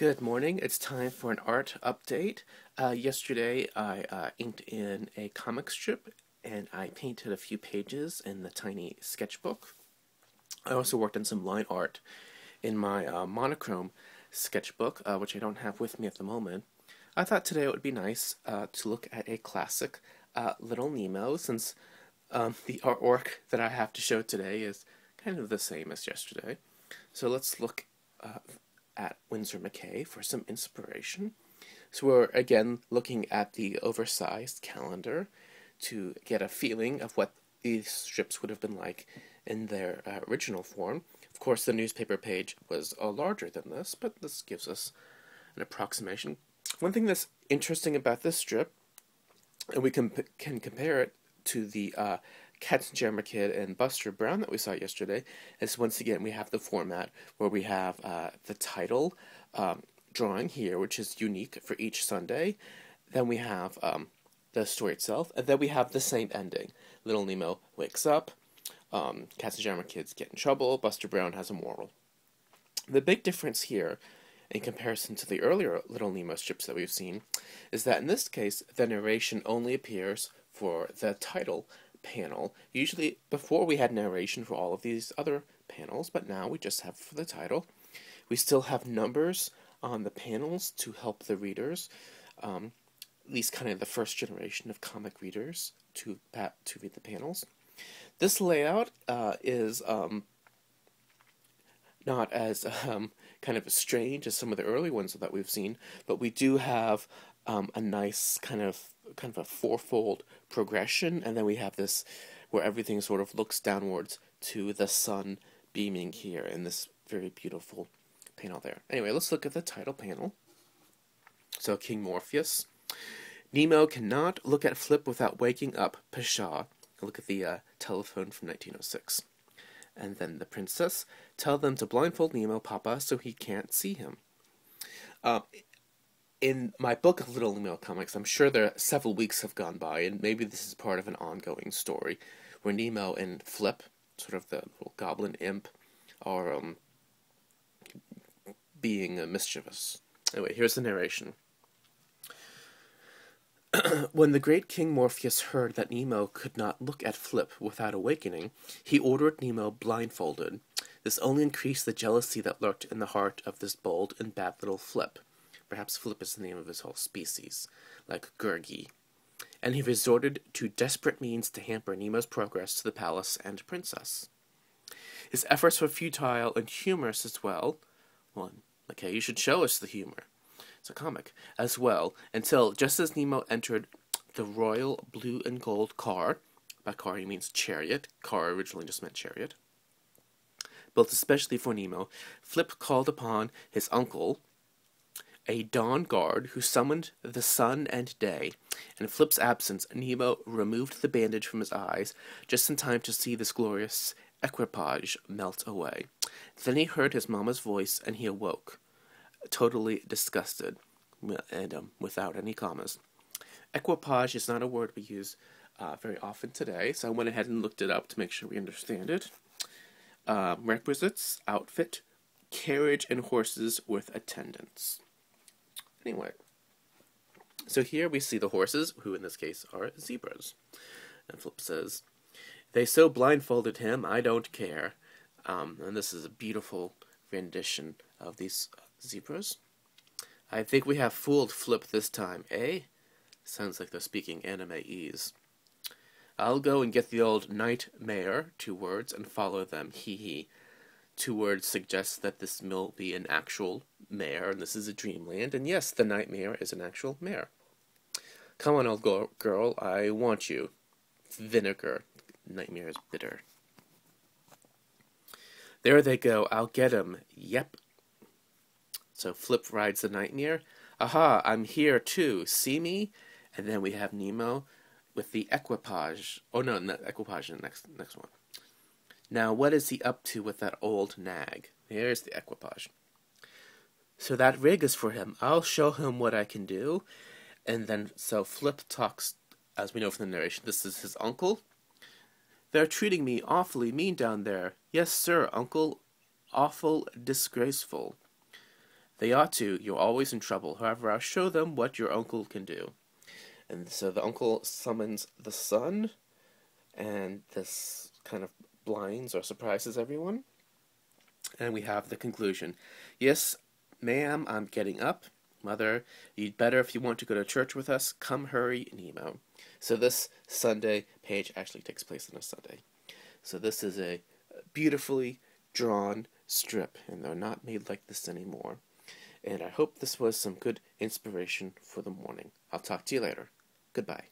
Good morning. It's time for an art update. Yesterday I inked in a comic strip and I painted a few pages in the tiny sketchbook. I also worked on some line art in my monochrome sketchbook, which I don't have with me at the moment. I thought today it would be nice to look at a classic Little Nemo, since the artwork that I have to show today is kind of the same as yesterday. So let's look at Winsor McCay for some inspiration. So we're again looking at the oversized calendar to get a feeling of what these strips would have been like in their original form. Of course, the newspaper page was larger than this, but this gives us an approximation. One thing that's interesting about this strip, and we can compare it to the Katzenjammer Kid and Buster Brown that we saw yesterday, is once again we have the format where we have the title drawing here, which is unique for each Sunday. Then we have the story itself, and then we have the same ending. Little Nemo wakes up, Katzenjammer Kids get in trouble, Buster Brown has a moral. The big difference here, in comparison to the earlier Little Nemo strips that we've seen, is that in this case the narration only appears for the title panel. Usually before we had narration for all of these other panels, but now we just have for the title. We still have numbers on the panels to help the readers, at least kind of the first generation of comic readers, to read the panels. This layout is not as kind of strange as some of the early ones that we've seen, but we do have a nice kind of a fourfold progression, and then we have this where everything sort of looks downwards to the sun beaming here in this very beautiful panel there. Anyway, let's look at the title panel. So, King Morpheus. Nemo cannot look at Flip without waking up. Pshaw. Look at the telephone from 1906. And then the princess. Tell them to blindfold Nemo, Papa, so he can't see him. In my book of Little Nemo comics, I'm sure there several weeks have gone by, and maybe this is part of an ongoing story, where Nemo and Flip, sort of the little goblin imp, are being mischievous. Anyway, here's the narration. When the great King Morpheus heard that Nemo could not look at Flip without awakening, he ordered Nemo blindfolded. This only increased the jealousy that lurked in the heart of this bold and bad little Flip. Perhaps Flip is the name of his whole species, like Gurgi. And he resorted to desperate means to hamper Nemo's progress to the palace and princess. His efforts were futile and humorous as well. Well, okay, you should show us the humor. It's a comic. As well, until just as Nemo entered the royal blue and gold car, by car he means chariot, car originally just meant chariot, built especially for Nemo, Flip called upon his uncle, a dawn guard, who summoned the sun and day. In Flip's absence, Nemo removed the bandage from his eyes, just in time to see this glorious equipage melt away. Then he heard his mama's voice, and he awoke, totally disgusted, and without any commas. Equipage is not a word we use very often today, so I went ahead and looked it up to make sure we understand it. Requisites, outfit, carriage and horses with attendants. Anyway, so here we see the horses, who in this case are zebras. And Flip says, "They so blindfolded him, I don't care." And this is a beautiful rendition of these zebras. "I think we have fooled Flip this time, eh?" Sounds like they're speaking anime-ese. "I'll go and get the old nightmare," 2 words, "and follow them, hee-hee." 2 words suggest that this will be an actual mare, and this is a dreamland, and yes, the nightmare is an actual mare. "Come on, old girl, I want you." Vinegar. Nightmare is bitter. "There they go, I'll get 'em, yep." So Flip rides the nightmare. "Aha, I'm here too, see me?" And then we have Nemo with the equipage. Oh no, equipage in the next one. "Now what is he up to with that old nag?" Here's the equipage. "So that rig is for him. I'll show him what I can do." And then, so Flip talks, as we know from the narration, this is his uncle. "They're treating me awfully mean down there. Yes, sir, uncle. Awful disgraceful." They ought to. You're always in trouble. However, I'll show them what your uncle can do. And so the uncle summons the sun, and this kind of blinds or surprises everyone. And we have the conclusion. Yes, ma'am, I'm getting up. Mother, you'd better, if you want to go to church with us, come hurry, Nemo. So this Sunday page actually takes place on a Sunday. So this is a beautifully drawn strip, and they're not made like this anymore. And I hope this was some good inspiration for the morning. I'll talk to you later. Goodbye.